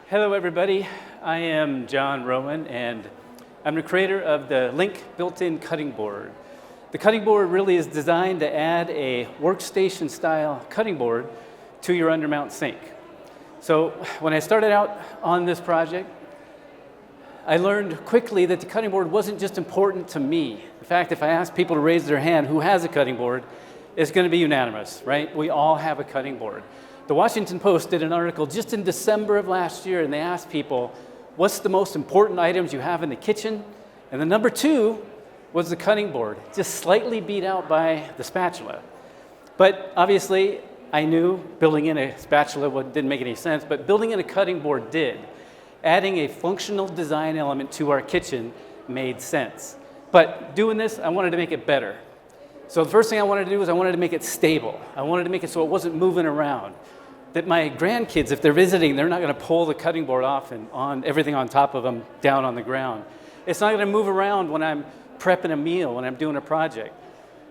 Hello, everybody. I am John Rowan, and I'm the creator of the Link built-in cutting board. The cutting board really is designed to add a workstation-style cutting board to your undermount sink. So when I started out on this project, I learned quickly that the cutting board wasn't just important to me. In fact, if I ask people to raise their hand who has a cutting board, it's going to be unanimous, right? We all have a cutting board. The Washington Post did an article just in December of last year, and they asked people, what's the most important items you have in the kitchen? And the number 2 was the cutting board, just slightly beat out by the spatula. But obviously, I knew building in a spatula didn't make any sense, but building in a cutting board did. Adding a functional design element to our kitchen made sense. But doing this, I wanted to make it better. So the first thing I wanted to do was I wanted to make it stable. I wanted to make it so it wasn't moving around. That my grandkids, if they're visiting, they're not going to pull the cutting board off and on everything on top of them down on the ground. It's not going to move around when I'm prepping a meal, when I'm doing a project.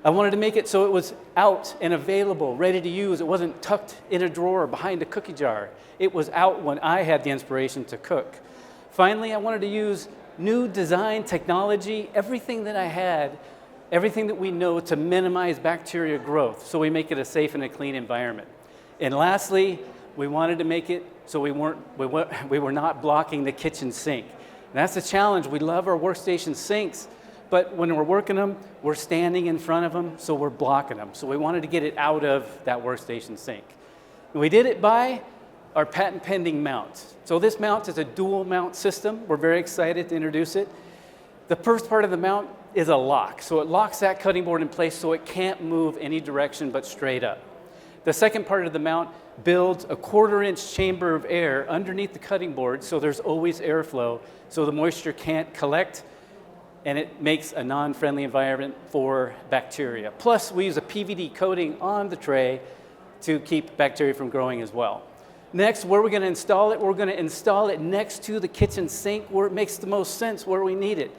I wanted to make it so it was out and available, ready to use. It wasn't tucked in a drawer behind a cookie jar. It was out when I had the inspiration to cook. Finally, I wanted to use new design technology, everything that I had, everything that we know to minimize bacteria growth, so we make it a safe and a clean environment. And lastly, we wanted to make it so we were not blocking the kitchen sink. And that's the challenge. We love our workstation sinks, but when we're working them, we're standing in front of them, so we're blocking them. So we wanted to get it out of that workstation sink. And we did it by our patent pending mount. So this mount is a dual mount system. We're very excited to introduce it. The first part of the mount is a lock. So it locks that cutting board in place so it can't move any direction but straight up. The second part of the mount builds a 1/4-inch chamber of air underneath the cutting board so there's always airflow so the moisture can't collect, and it makes a non-friendly environment for bacteria. Plus, we use a PVD coating on the tray to keep bacteria from growing as well. Next, where we're going to install it, we're going to install it next to the kitchen sink where it makes the most sense, where we need it.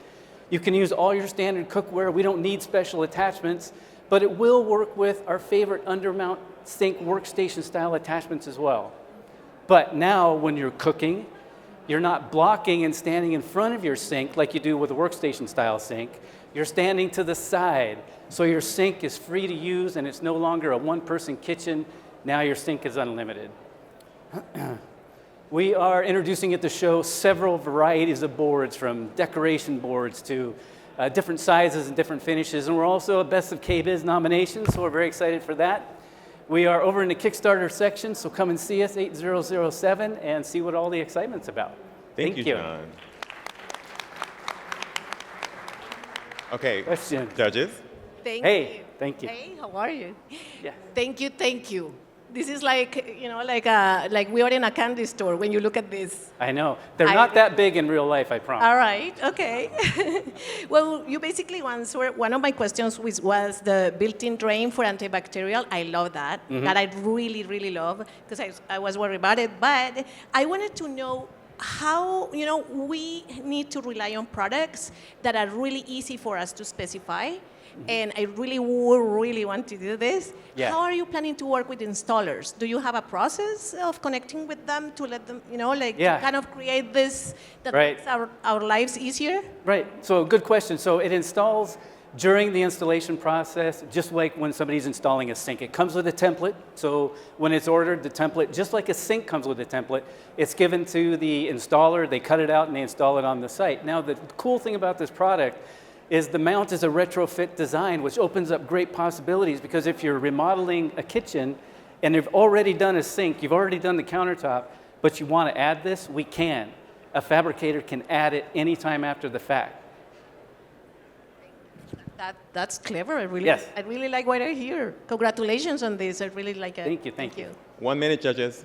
You can use all your standard cookware. We don't need special attachments, but it will work with our favorite undermount sink workstation style attachments as well. But now when you're cooking, you're not blocking and standing in front of your sink like you do with a workstation style sink. You're standing to the side. So your sink is free to use and it's no longer a one-person kitchen. Now your sink is unlimited. We are introducing at the show several varieties of boards, from decoration boards to different sizes and different finishes. And we're also a Best of KBIS nomination, so we're very excited for that. We are over in the Kickstarter section, so come and see us, 8007, and see what all the excitement's about. Thank you, John. Okay, question. Judges? Thank Hey, you. thank you. Hey, how are you? Yeah. Thank you, thank you. This is like, you know, like we are in a candy store when you look at this. I know. They're not that big in real life, I promise. All right, okay. Well, you basically answered one of my questions, which was the built-in drain for antibacterial. I love that. That I really, really love, because I was worried about it. But I wanted to know how, you know, we need to rely on products that are really easy for us to specify. And I really want to do this. Yeah. How are you planning to work with installers? Do you have a process of connecting with them to let them, you know, like to kind of create this that makes our lives easier? Right. So good question. So it installs during the installation process, just like when somebody's installing a sink. It comes with a template. So when it's ordered, the template, just like a sink comes with a template, it's given to the installer. They cut it out and they install it on the site. Now, the cool thing about this product is the mount is a retrofit design, which opens up great possibilities, because if you're remodeling a kitchen and you've already done a sink, you've already done the countertop, but you want to add this, we can. A fabricator can add it anytime after the fact. That's clever. I really like what I hear. Congratulations on this. I really like it. Thank you. 1 minute, judges.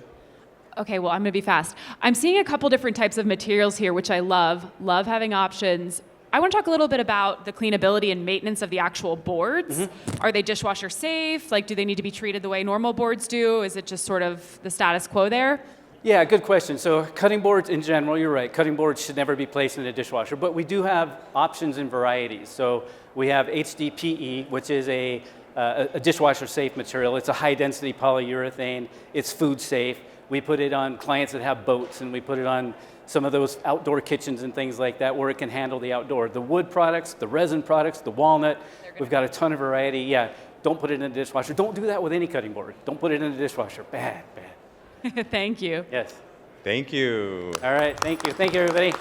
Okay, well, I'm going to be fast. I'm seeing a couple different types of materials here, which I love. Love having options. I want to talk a little bit about the cleanability and maintenance of the actual boards. Are they dishwasher safe? Like, do they need to be treated the way normal boards do? Is it just sort of the status quo there? Yeah, good question. So cutting boards in general, you're right. Cutting boards should never be placed in a dishwasher, but we do have options and varieties. So we have HDPE, which is a dishwasher safe material. It's a high density polyurethane. It's food safe. We put it on clients that have boats, and we put it on some of those outdoor kitchens and things like that where it can handle the outdoor. The wood products, the resin products, the walnut, we've got a ton of variety. Yeah, don't put it in a dishwasher. Don't do that with any cutting board. Don't put it in a dishwasher. Bad, bad. Thank you. Yes. Thank you. All right, thank you. Thank you, everybody.